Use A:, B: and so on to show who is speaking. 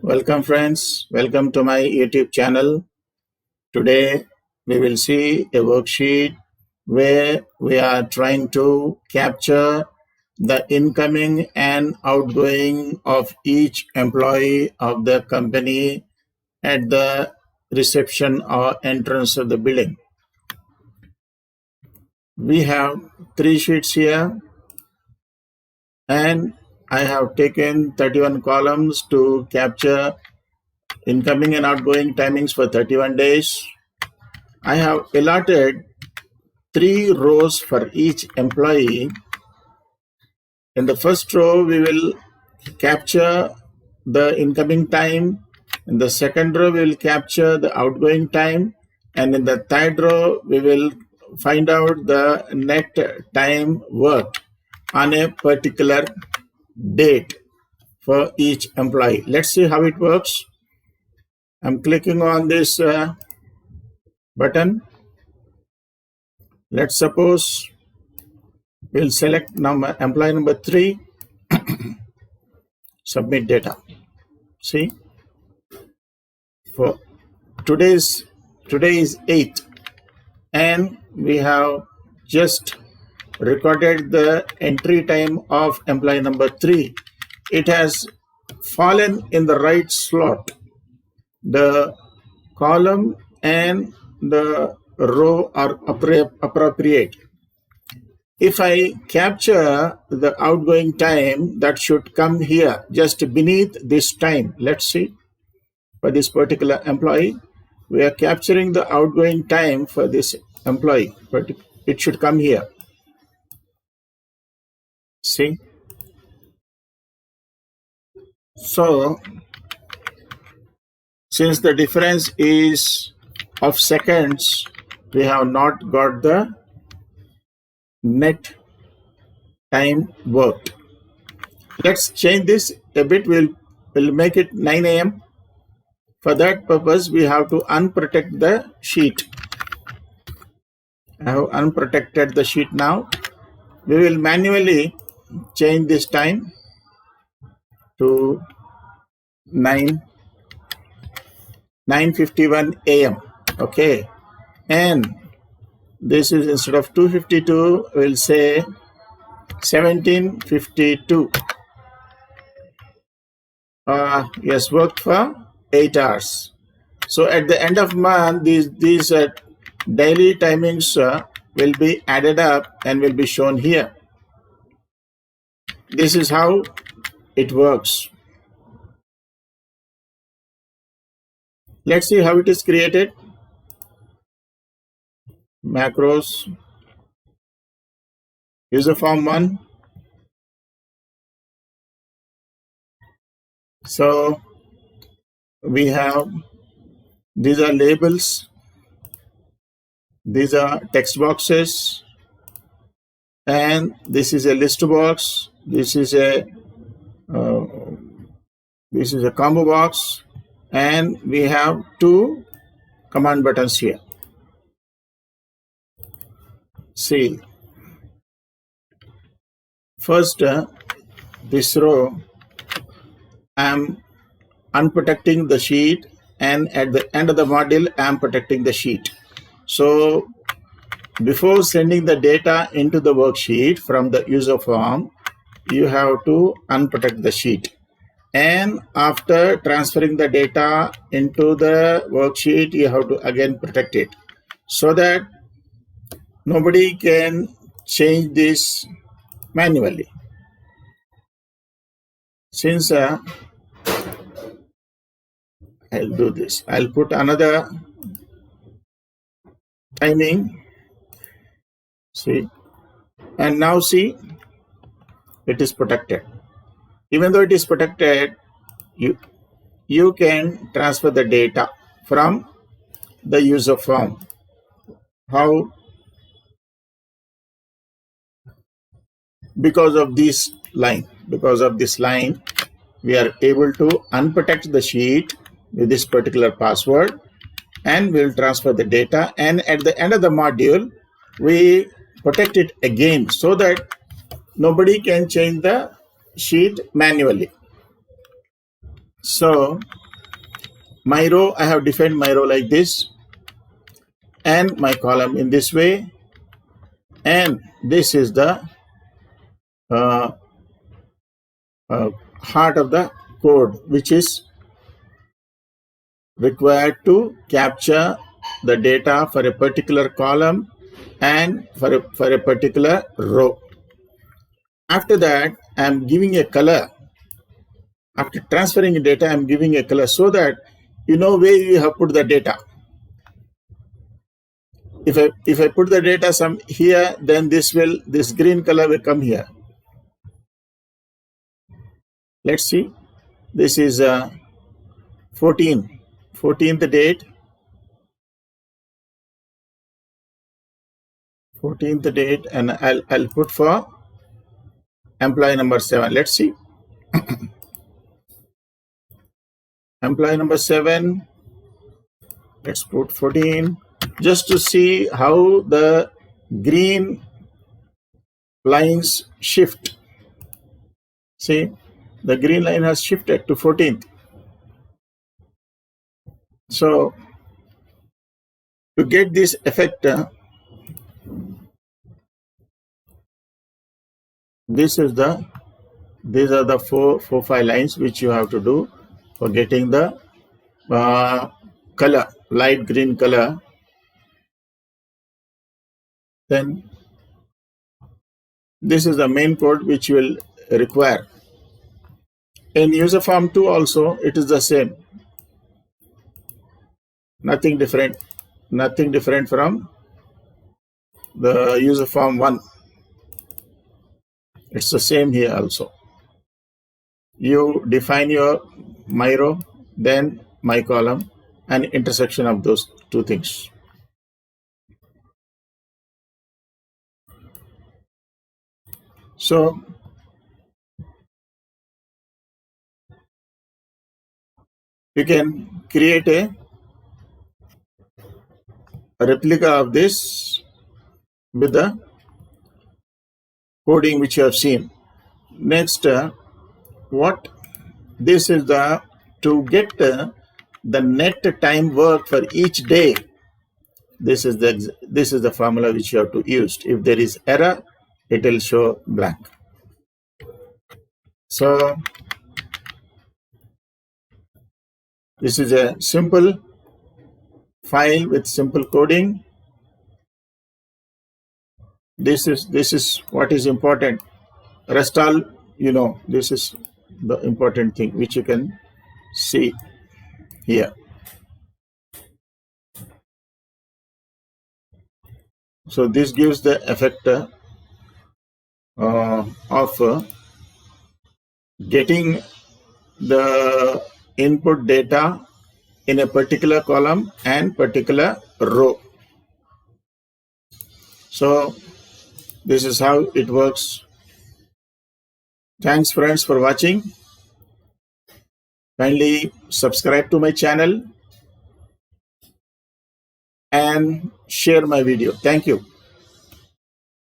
A: Welcome friends, welcome to my YouTube channel. Today we will see a worksheet where we are trying to capture the incoming and outgoing of each employee of the company at the reception or entrance of the building. We have 3 sheets here and I have taken 31 columns to capture incoming and outgoing timings for 31 days. I have allotted 3 rows for each employee. In the first row, we will capture the incoming time. In the second row, we will capture the outgoing time. And in the third row, we will find out the net time worked on a particular date for each employee. Let's see how it works. I'm clicking on this button. Let's suppose we'll select employee number 3, submit data. See, for today is 8th, and we have just recorded the entry time of employee number 3. It has fallen in the right slot. The column and the row are appropriate. If I capture the outgoing time, that should come here just beneath this time. Let's see. For this particular employee, we are capturing the outgoing time for this employee, but it should come here. See? So, since the difference is of seconds, we have not got the net time worked. Let's change this a bit. We'll make it 9 a.m. For that purpose, we have to unprotect the sheet. I have unprotected the sheet now. We will manually change this time to 9:51 a.m. Okay, and this is, instead of 2:52, we'll say 17:52. Yes, worked for 8 hours. So at the end of month, these daily timings will be added up and will be shown here. This is how it works. Let's see how it is created. Macros, Userform 1. So we have, these are labels, these are text boxes, and this is a list box, this is a combo box, and we have 2 command buttons here. See, first this row, I am unprotecting the sheet, and at the end of the module, I am protecting the sheet. So before sending the data into the worksheet from the user form, you have to unprotect the sheet. And after transferring the data into the worksheet, you have to again protect it so that nobody can change this manually. Since I'll do this, I'll put another timing. See, and now see, it is protected. Even though it is protected, you can transfer the data from the user form. How? Because of this line, we are able to unprotect the sheet with this particular password, and we'll transfer the data, and at the end of the module, we protect it again so that nobody can change the sheet manually. So my row, I have defined my row like this, and my column in this way, and this is the uh, heart of the code, which is required to capture the data for a particular column and for a particular row. After that, I am giving a color. After transferring data, I am giving a color so that you know where you have put the data. If I put the data some here, then this green color will come here. Let's see. This is 14th date. 14th date, and I'll put for employee number 7. Let's see. Employee number 7. Let's put 14, just to see how the green lines shift. See, the green line has shifted to 14th. So to get this effect, these are the four, 5 lines which you have to do for getting the color, light green color. Then this is the main code which you will require. In Userform 2 also it is the same. Nothing different from the Userform 1. It's the same here also. You define your my row, then my column, and intersection of those two things. So you can create a replica of this with the coding which you have seen. Next, what this is to get the net time work for each day. This is the formula which you have to use. If there is error, it will show blank. So this is a simple file with simple coding. This is what is important. Rest all, this is the important thing which you can see here. So this gives the effect of getting the input data in a particular column and particular row. So this is how it works. Thanks friends for watching. Kindly subscribe to my channel and share my video. Thank you.